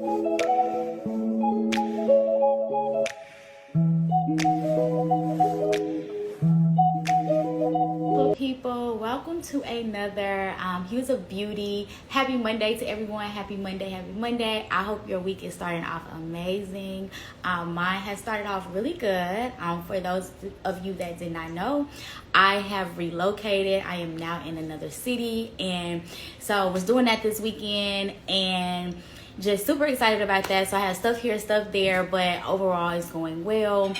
People, welcome to another Hues of Beauty. Happy Monday to everyone. Happy Monday, happy Monday. I hope your week is starting off amazing. Mine has started off really good. For those of you that did not know, I have relocated. I am now in another city, and so I was doing that this weekend, and just super excited about that. So I have stuff here, stuff there, but overall it's going well.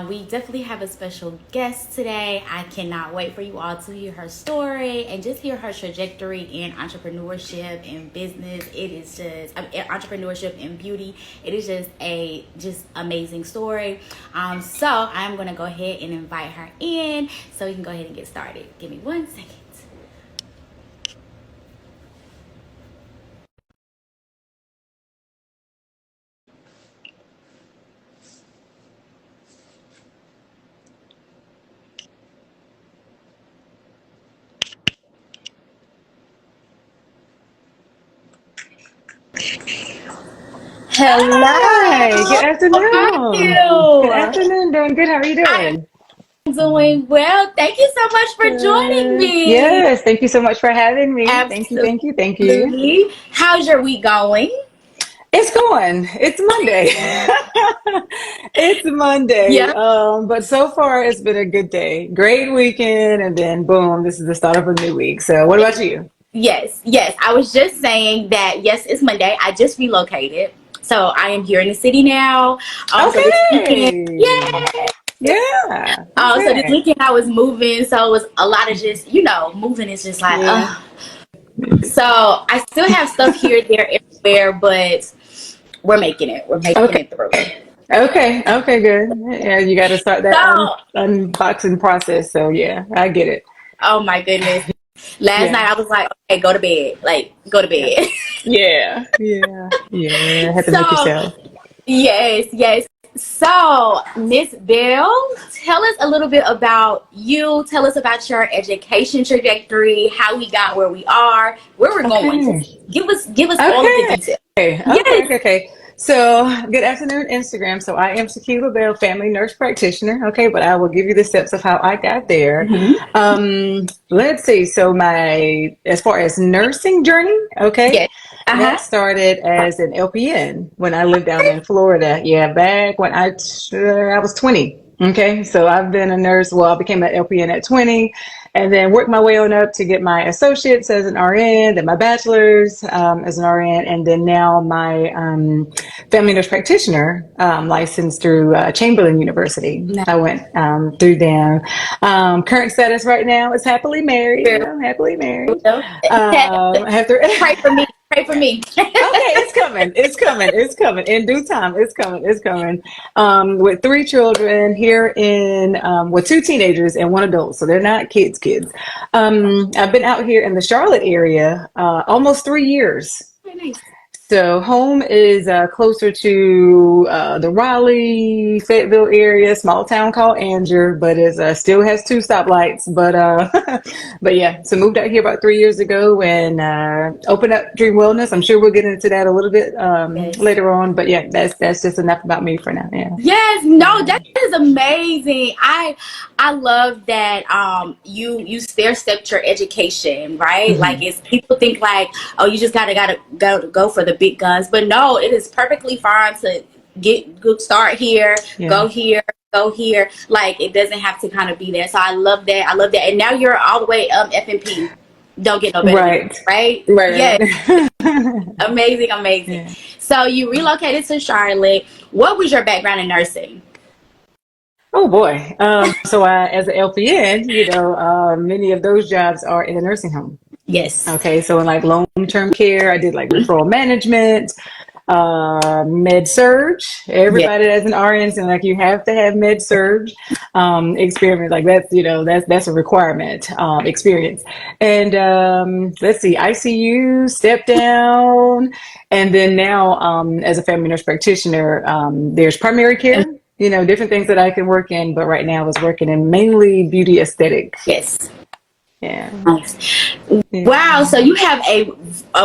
We definitely have a special guest today. I cannot wait for you all to hear her story and just hear her trajectory in entrepreneurship and business. It is just entrepreneurship and beauty. It is just amazing story. So I'm gonna go ahead and invite her in so we can go ahead and get started. Give me 1 second. Hi, good Hello. How are afternoon. Good you? afternoon, doing good. How are you I'm doing? doing well. Thank you so much for joining Good. me. Yes, thank you so much for having me. Thank you, thank you, thank you. Absolutely. How's your week going? It's going. It's Monday. It's Monday. Yeah. But so far it's been a good day. Great weekend, and then boom, this is the start of a new week. So what about you? Yes. Yes. I was just saying that, yes, it's Monday. I just relocated. So I am here in the city now. So this weekend, Okay. yeah. Yeah. So this Okay. weekend I was moving. So it was a lot of just, moving is just like, Yeah. So I still have stuff here, there, everywhere, but we're making it. We're making Okay. it through. Okay. Okay. Good. Yeah, you got to start that So, unboxing process. So yeah, I get it. oh my goodness. Last Yeah. night I was like, okay, go to bed. Like, go to Yeah. bed. Yeah. Yeah. Yeah. Have to make So, yourself. yes, yes. So, Miss Bell, tell us a little bit about you. Tell us about your education trajectory, how we got where we are, where we're going. Okay. Just give us all of the Okay. details. Okay. Yes. Okay. So, good afternoon, Instagram. So, I am Shakeila Bell, family nurse practitioner. Okay, but I will give you the steps of how I got there. Mm-hmm. Let's see. So, as far as nursing journey, okay, Yes. Uh-huh. that started as an LPN when I lived down in Florida. Yeah, back when I was 20. Okay, so I've been a nurse. Well, I became an LPN at 20, and then worked my way on up to get my associates as an RN, then my bachelor's as an RN, and then now my family nurse practitioner license through Chamberlain University. Now, I went through them. Current status right now is happily married. You very know, happily married. well. I have to. Pray for me. Pray for me. Okay, it's coming. It's coming. It's coming. In due time, it's coming. It's coming. With three children here with two teenagers and one adult. So they're not kids. I've been out here in the Charlotte area almost 3 years. Very nice. So home is closer to the Raleigh, Fayetteville area, small town called Anger, but it still has two stoplights. But but yeah, so moved out here about 3 years ago and opened up Dream Wellness. I'm sure we'll get into that a little bit Yes. later on. But yeah, that's just enough about me for now. Yeah. Yes, no, that is amazing. I love that you stair stepped your education, right? Like Hmm. it's people think like, oh, you just gotta go for the big guns. But no, it is perfectly fine to get good start here, Yeah. go here, go here. Like it doesn't have to kind of be there. So I love that. I love that. And now you're all the way FNP. Don't get no better than that, Right. right? Yes. Right. Amazing, amazing. Yeah. So you relocated to Charlotte. What was your background in nursing? Oh boy. So as an LPN, many of those jobs are in a nursing home. Yes. Okay, so in like long-term care, I did like referral management, med surge. Yes. Everybody that's an RN, and like you have to have med surge experience. Like that's a requirement experience. And let's see, ICU, step down, and then now as a family nurse practitioner, there's primary care. Different things that I can work in, but right now I was working in mainly beauty aesthetic. Yes. Yeah. Nice. Wow. Yeah. So you have a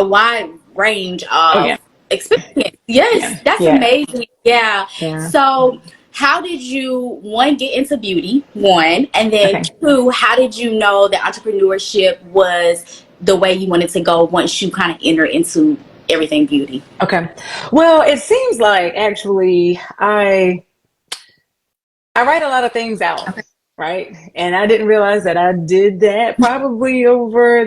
wide range Oh of yeah. experience. Yes, Yeah. that's Yeah. amazing. Yeah. Yeah. So, how did you one get into beauty? One, and then Okay. two, how did you know that entrepreneurship was the way you wanted to go once you kind of enter into everything beauty? Okay. Well, it seems like actually I write a lot of things out, Okay. right? And I didn't realize that I did that probably over,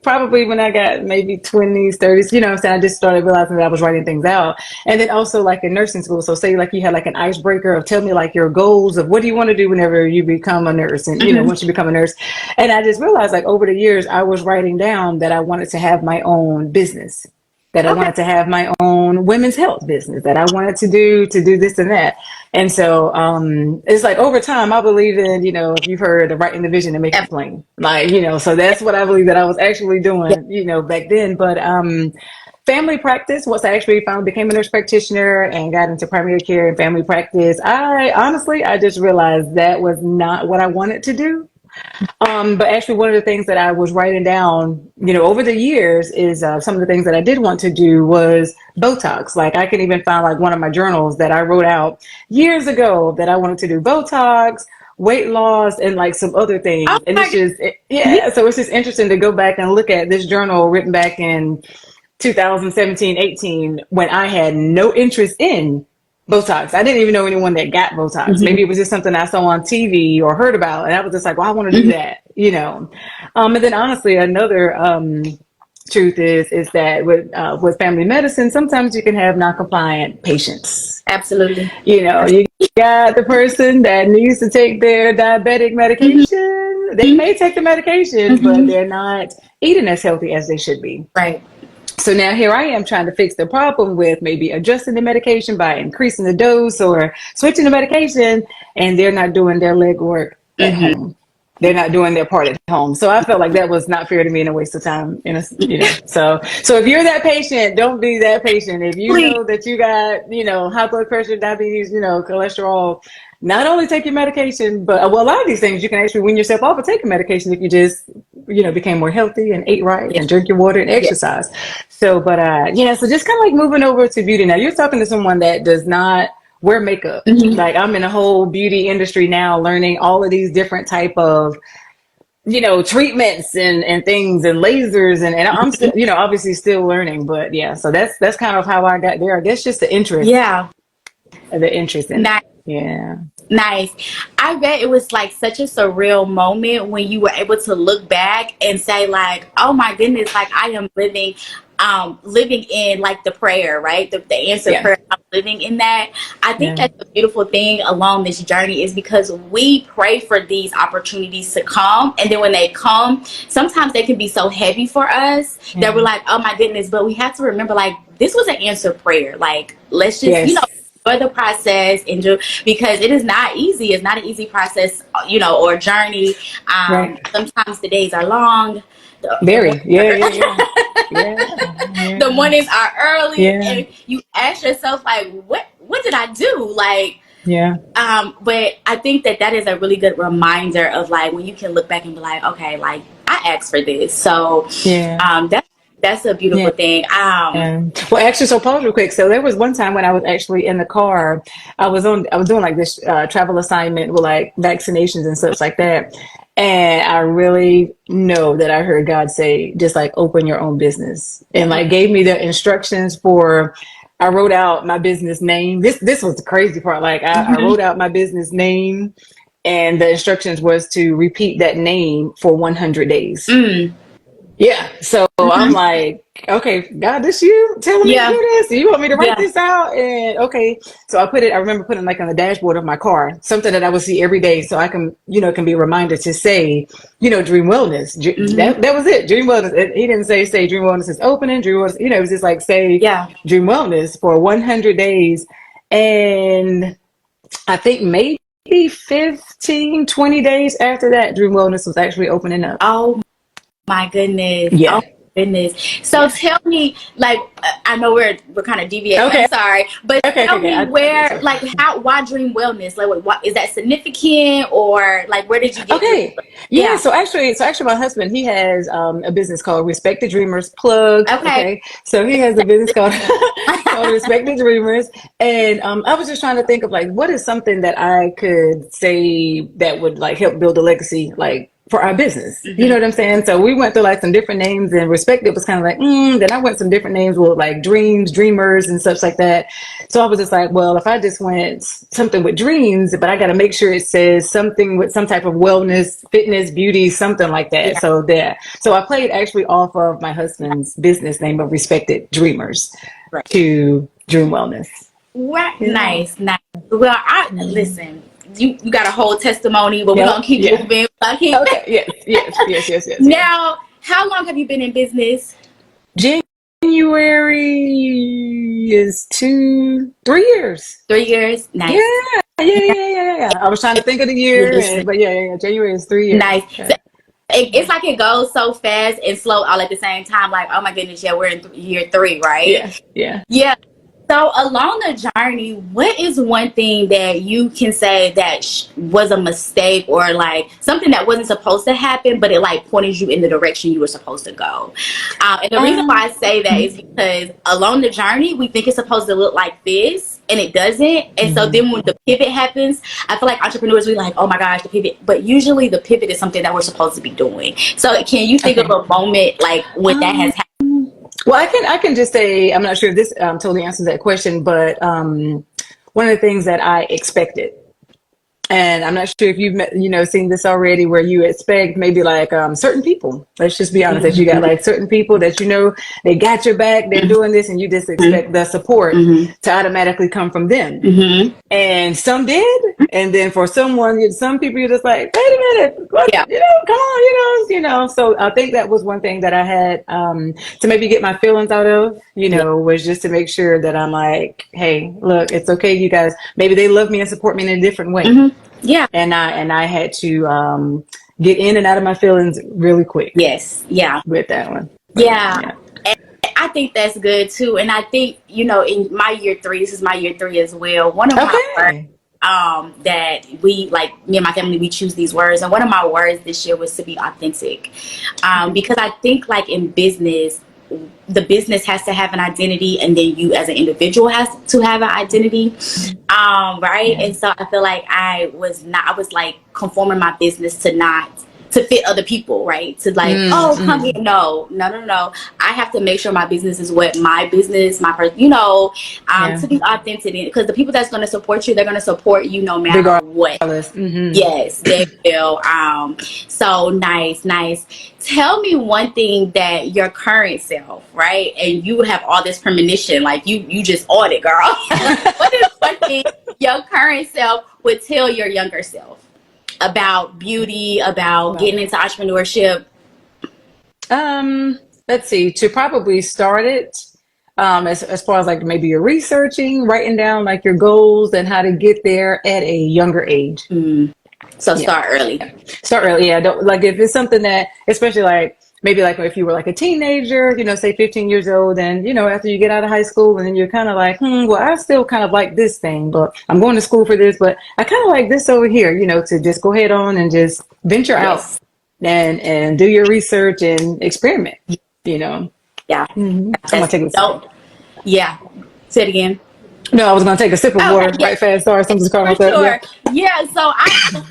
probably when I got maybe 20s, 30s, you know what I'm saying? I just started realizing that I was writing things out. And then also like in nursing school. So say like you had like an icebreaker of tell me like your goals of what do you want to do whenever you become a nurse and, Mm-hmm. once you become a nurse. And I just realized like over the years, I was writing down that I wanted to have my own business, that I Okay. wanted to have my own women's health business, that I wanted to do this and that. And so it's like over time, I believe in, if you've heard of writing the vision and make it plain, like, so that's what I believe that I was actually Yeah. doing, back then. But family practice, once I actually finally became a nurse practitioner and got into primary care and family practice, I just realized that was not what I wanted to do. But actually, one of the things that I was writing down, over the years is some of the things that I did want to do was Botox. Like I can even find like one of my journals that I wrote out years ago that I wanted to do Botox, weight loss, and like some other Oh things. And my it's God. just, Yeah. yeah. So it's just interesting to go back and look at this journal written back in 2017, 18, when I had no interest in Botox. I didn't even know anyone that got Botox. Maybe Mm-hmm. it was just something I saw on TV or heard about. And I was just like, well, I want to do Mm-hmm. that. And then honestly, another truth is that with family medicine, sometimes you can have non-compliant patients. Absolutely. You got the person that needs to take their diabetic Mm-hmm. medication. They may take the medication, but Mm-hmm. they're not eating as healthy as they should be. Right. So now here I am trying to fix the problem with maybe adjusting the medication by increasing the dose or switching the medication, and they're not doing their legwork at Mm-hmm. home. They're not doing their part at home. So I felt like that was not fair to me and a waste of time. So if you're that patient, don't be that patient. If you Please. know that you got, high blood pressure, diabetes, cholesterol, not only take your medication, but well, a lot of these things you can actually wean yourself off of taking medication if you just, became more healthy and ate right Yeah. and drink your water and Yeah. exercise. So, but so just kind of like moving over to beauty. Now you're talking to someone that does not wear makeup. Mm-hmm. Like I'm in the whole beauty industry now, learning all of these different type of, treatments and things and lasers and I'm still, obviously still learning, but yeah, so that's kind of how I got there. I guess just Yeah. the interest in it. Nice. Yeah. Nice. I bet it was like such a surreal moment when you were able to look back and say like, oh my goodness, like I am living in like the prayer, right? The answer Yeah. prayer. I'm living in that. I think Yeah. that's the beautiful thing along this journey is because we pray for these opportunities to come. And then when they come, sometimes they can be so heavy for us that we're Yeah. like, oh my goodness. But we have to remember like this was an answered prayer. Like, let's just, Yes. enjoy the process, enjoy because it is not easy. It's not an easy process, or journey. Right. Sometimes the days are long. The Very. Yeah. mornings Yeah. Yeah. Yeah. the Yeah. mornings are early, Yeah. and you ask yourself like, what did I do? Like, Yeah. but I think that is a really good reminder of like when you can look back and be like, okay, like I asked for this, so Yeah. that's a Yeah. beautiful thing. Well, actually, so pause real quick. So there was one time when I was actually in the car. I was doing like this travel assignment with like vaccinations and such like that. And I really know that I heard God say, just like open your own business, and like gave me the instructions for. I wrote out my business name. This was the crazy part. Like I Mhm. wrote out my business name, and the instructions was to repeat that name for 100 days. Mm. Yeah. So I'm Mhm. like, okay, God, this you telling me to Yeah. do this? You want me to write Yeah. this out? And okay. So I remember putting like on the dashboard of my car, something that I would see every day. So I can, it can be a reminder to say, Dream Wellness. Hmm. That was it. Dream Wellness. He didn't say Dream Wellness is opening. Dream Wellness, it was just like say Yeah. Dream Wellness for 100 days. And I think maybe 15, 20 days after that, Dream Wellness was actually opening up. Oh my goodness. Oh Yeah. Goodness. So Yeah. tell me, like, I know we're kind of deviating. Okay. I'm sorry, but Okay. tell me Yes, where, sir. like, why Dream Wellness? Like, what is that significant, or like, where did you get Dream? Okay. Yeah. Yeah. So actually, my husband, he has a business called Respect the Dreamers. Plug. Okay. Okay. So he has a business called called Respect the Dreamers, and I was just trying to think of like what is something that I could say that would like help build a legacy, like for our business. You know Hmm. what I'm saying? So we went through like some different names, and Respect it was kind of like, then I went some different names with like dreams, dreamers, and such like that. So I was just like, well, if I just went something with dreams, but I got to make sure it says something with some type of wellness, fitness, beauty, something like that. Yeah. So I played actually off of my husband's business name of Respected Dreamers Right. to Dream Wellness. Right. Yeah. Nice. Nice. Well, I Mhm. listen. You got a whole testimony, but we're gonna Yep. keep Yeah. moving. Okay. Yes. Yes. Yes. Yes. Yes. Yes. Now, how long have you been in business? January is 3 years. 3 years. Yeah. Nice. Yeah. I was trying to think of the year, Listen. but yeah. January is 3 years. Nice. So Yeah. it's like it goes so fast and slow all at the same time. Like, oh my goodness, yeah, we're in year 3, right? Yeah. Yeah. Yeah. So along the journey, what is one thing that you can say that was a mistake, or like something that wasn't supposed to happen, but it like pointed you in the direction you were supposed to go? And the reason why I Um. say that is because along the journey, we think it's supposed to look like this, and it doesn't. And so Mhm. then when the pivot happens, I feel like entrepreneurs, we like, oh my gosh, the pivot. But usually the pivot is something that we're supposed to be doing. So can you think of Okay. a moment like when that Um. has happened? Well, I can just say I'm not sure if this totally answers that question, but one of the things that I expected. And I'm not sure if you've seen this already, where you expect maybe like certain people. Let's just be honest, that you got like certain people that they got your back, they're doing this, and you just expect the support Mm-hmm. to automatically come from them. Mm-hmm. And some did, and then for some people, you're just like, wait a minute, what? Yeah. Come on, So I think that was one thing that I had to maybe get my feelings out of, Yeah. was just to make sure that I'm like, hey, look, it's okay, you guys. Maybe they love me and support me in a different way, Mm-hmm. Yeah. and I had to get in and out of my feelings really quick Yes. Yeah. with that one. But Yeah. yeah, And I think that's good too. And I think, in my year 3, this is my year 3 as well. One of my words okay, that we like, me and my family, we choose these words. And one of my words this year was to be authentic. okay, Because I think like in business, the business has to have an identity, and then you as an individual has to have an identity. Right. yeah, And so I feel like I was like conforming my business to fit other people, right? To like, oh, come here. mm-hmm. No. I have to make sure my business is what my business, my person, Yeah, to be authentic, because the people that's going to support you, they're going to support you no matter what. regardless. Yes, they will. So nice, nice. Tell me one thing that your current self, right? And you have all this premonition, like you just on it, girl. What is one thing your current self would tell your younger self about beauty, about Wow. getting into entrepreneurship? Let's see, to probably start it, as far as like maybe you're researching, writing down like your goals and how to get there at a younger age. Mm. So Yeah. start early. Start early. Yeah. Don't like if it's something that, especially like maybe like if you were like a teenager, say 15 years old, and after you get out of high school, and then you're kind of like, well, I still kind of like this thing, but I'm going to school for this, but I kind of like this over here, to just go ahead on and just venture out Yes. and do your research and experiment, you know. Yeah. I'm gonna That's take a sip. don't. Yeah. Say it again. No, I was gonna take a sip of Okay. water Yeah. right fast. Sorry, something's calling For myself. Yeah. sure. Yeah, so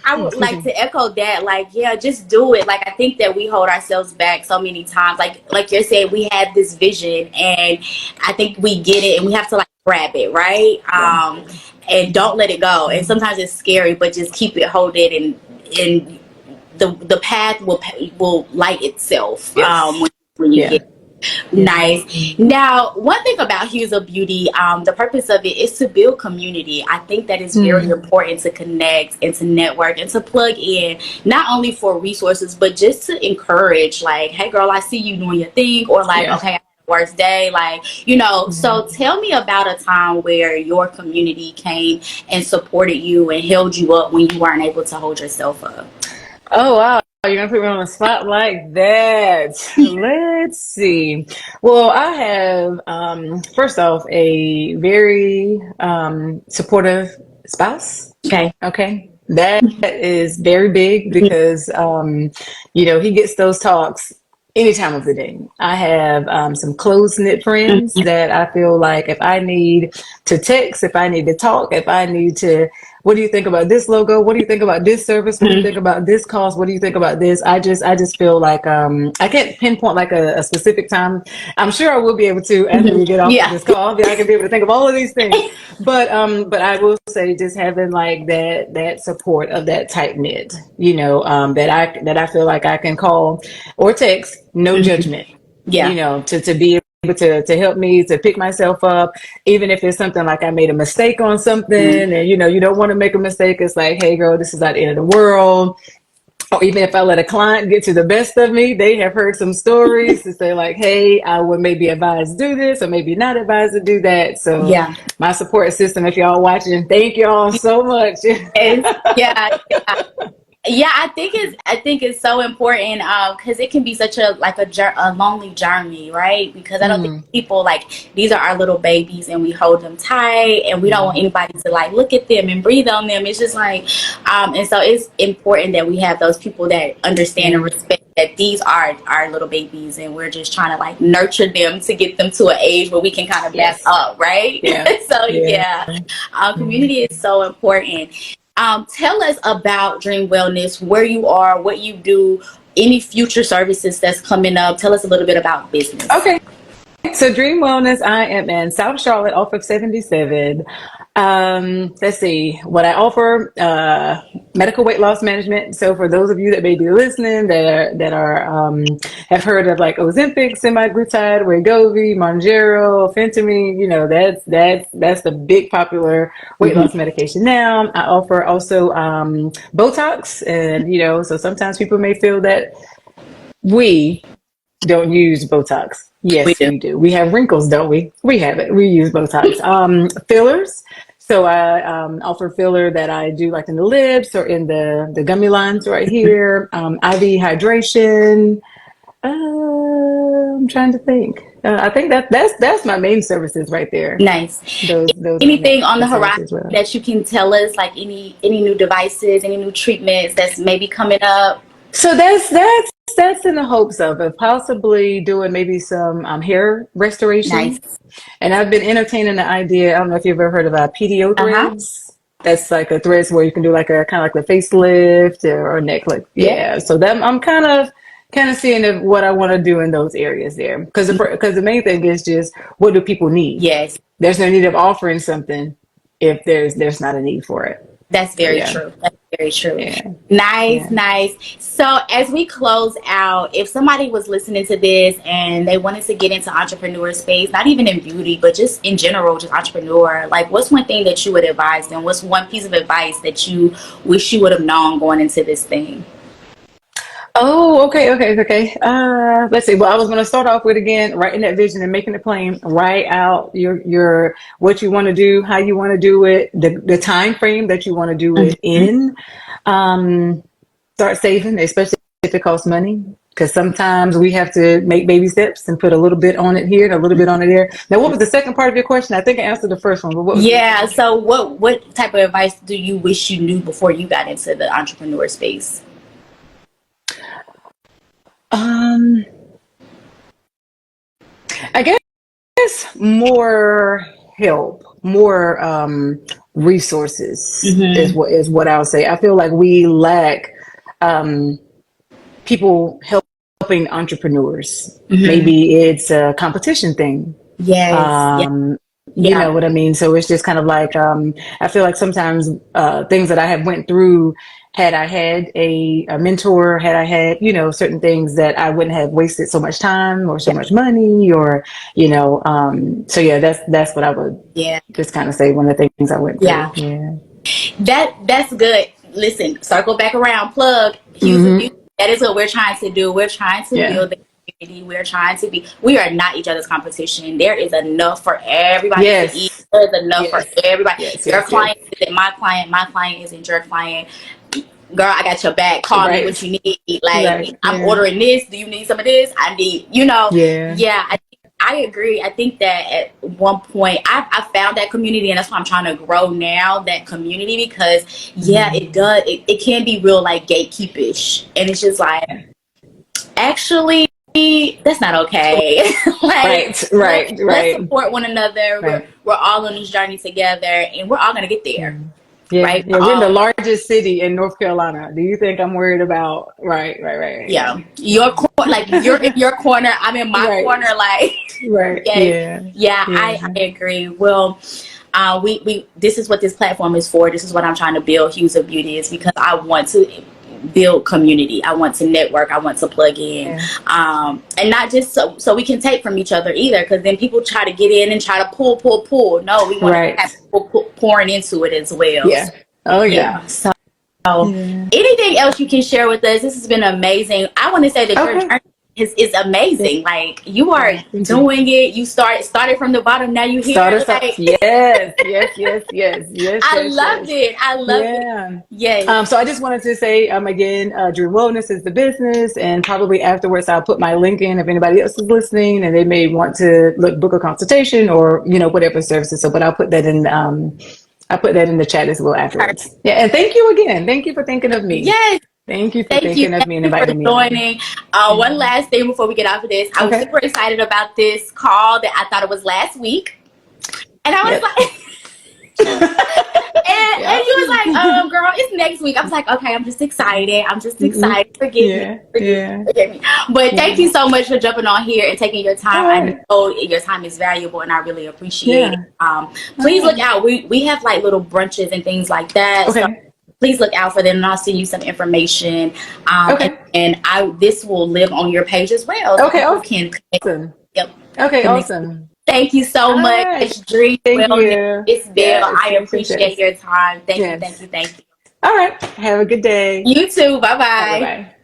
I would like to echo that. Like, yeah, just do it. Like, I think that we hold ourselves back so many times. Like you're saying, we had this vision, and I think we get it, and we have to like grab it, right? Yeah. And don't let it go. And sometimes it's scary, but just keep it, hold it, and the path will light itself. Yes. When you Yeah. get. Nice. Now, one thing about Hues of Beauty, the purpose of it is to build community. I think that is very important to connect and to network and to plug in, not only for resources, but just to encourage, like, hey, girl, I see you doing your thing, or like, Yeah. okay, I had a worst day, like, So tell me about a time where your community came and supported you and held you up when you weren't able to hold yourself up. Oh wow. You're gonna put me on a spot like that. Let's see. Well, I have first off a very supportive spouse. Okay. Okay. That is very big because he gets those talks any time of the day. I have some close knit friends Mhm. that I feel like if I need to text, if I need to talk, if I need to, what do you think about this logo? What do you think about this service? What do you think about this cost? What do you think about this? I just feel like I can't pinpoint like a specific time. I'm sure I will be able to after we get off of Yeah. this call. I can be able to think of all of these things. But I will say just having like that support of that tight knit, that I feel like I can call or text, no Mhm. judgment, Yeah. to be able to help me to pick myself up, even if it's something like I made a mistake on something, Mhm. and you don't want to make a mistake. It's like, hey girl, this is not the end of the world. Or even if I let a client get to the best of me, they have heard some stories to say like, hey, I would maybe advise to do this or maybe not advise to do that. So Yeah. my support system, if y'all watching, thank y'all so much. Yeah. Yeah. Yeah, I think it's so important because it can be such a lonely journey, right? Because I don't think Mhm. people like these are our little babies and we hold them tight and we don't want Mhm. anybody to like look at them and breathe on them. It's just like and so it's important that we have those people that understand and Yeah. respect that these are our little babies and we're just trying to like nurture them to get them to an age where we can kind of back Yes. up, right? Yeah. So Yeah. yeah, Yeah. community is so important. Tell us about Dream Wellness, where you are, what you do, any future services that's coming up. Tell us a little bit about business. Okay. So Dream Wellness, I am in South Charlotte off of 77. Let's see what I offer, medical weight loss management. So for those of you that may be listening that have heard of like Ozempic, semaglutide, Wegovy, Mounjaro, Phentermine, that's the big popular weight Hmm. loss medication now. I offer also Botox, and so sometimes people may feel that we don't use Botox. We Yes, do. we do. We have wrinkles, don't we? We have it. We use Botox. Fillers. So I offer filler that I do like in the lips or in the gummy lines right here. IV hydration. I'm trying to think. I think that's my main services right there. Nice. Those are my Anything on the main horizon services. Well. that you can tell us, like any new devices, any new treatments that's maybe coming up? So that's in the hopes of possibly doing maybe some hair Nice. restoration. And I've been entertaining the idea. I don't know if you've ever heard of PDO Uh-huh. threads. That's like a threads where you can do like a kind of like the facelift or neck lift. Yeah. Yeah. So that I'm kind of seeing what I want to do in those areas there. Because the main thing is just what do people need? Yes. There's no need of offering something if there's not a need for it. That's So very yeah, true. That's very true. yeah, Nice, yeah. nice. So, as we close out, if somebody was listening to this and they wanted to get into entrepreneur space, not even in beauty, but just in general, just entrepreneur, like what's one thing that you would advise them? What's one piece of advice that you wish you would have known going into this thing? Oh, okay. Let's see. Well, I was going to start off with again writing that vision and making it plain. Write out your what you want to do, how you want to do it, the time frame that you want to do it Mhm. in. Um, Start saving, especially if it costs money, because sometimes we have to make baby steps and put a little bit on it here and a little bit on it there. Now, what was the second part of your question? I think I answered the first one, but what was the Yeah. second? So, what type of advice do you wish you knew before you got into the entrepreneur space? Um, I guess more help, more resources Hmm. is what I'll say. I feel like we lack um, people helping entrepreneurs. Hmm. Maybe it's a competition thing. Yes. Yeah. You Yeah. know what I mean? So it's just kind of like I feel like sometimes things that I have went through, had I had a mentor, had I had certain things, that I wouldn't have wasted so much time or so Yeah. much money, or so yeah, that's what I would Yeah. just kind of say, one of the things I went Yeah. through. Yeah. That's good. Listen, circle back around. Plug Hues of Hmm. Beauty. That is what we're trying to do. We're trying to Yeah. build the community. We're trying to be. We are not each other's competition. There is enough for everybody to eat. Yes. There is enough for Yes. everybody. Yes. Your Yes. Yes. client isn't my client. My client isn't your client. girl, I got your back. Call me what you need. Like, Right. I'm Yeah. ordering this. Do you need some of this? I need, you know. Yeah. Yeah, I agree. I think that at one point I found that community, and that's why I'm trying to grow now, that community, because yeah, it does. It can be real like gatekeepish, and it's just like, actually, that's not okay. Like, let's Right. support one another. Right. We're all on this journey together, and we're all gonna get there. Yeah. Right? Yeah. We're in the largest city in North Carolina. Do you think I'm worried about? Right. Yeah, like you're in your corner, I'm in my corner. Like, Right. yes, yeah, I agree. Well, we this is what this platform is for. This is what I'm trying to build. Hues of Beauty is because I want to build community. I want to network. I want to plug in, and not just so we can take from each other either. Because then people try to get in and try to pull. No, we want to have people pouring into it as well. Yeah. Oh yeah. So. Anything else you can share with us? This has been amazing. I want to say that your journey is amazing. Like, you are doing it. You started from the bottom. Now you here. Like, yes. I love it. I love it. Yes. So I just wanted to say again, Dream Wellness is the business, and probably afterwards I'll put my link in if anybody else is listening and they may want to book a consultation or whatever services. So, but I'll put that in. I put that in the chat as well afterwards. Yeah, and thank you again. Thank you for thinking of me. Yes. Thank you for thinking of me and inviting me joining. One last thing before we get off of this. I was super excited about this call that I thought it was last week. And I was like... and you was like, girl, it's next week. I was like, okay, I'm just excited. Forgive me. But thank you so much for jumping on here and taking your time. I know your time is valuable, and I really appreciate it. Please look out. We have like little brunches and things like that. So please look out for them, and I'll send you some information. And this will live on your page as well. Awesome. Awesome. Thank you so much, Dream Wellness. It's Bell. I appreciate your time. Thank you. All right. Have a good day. You too. Bye-bye. Bye-bye.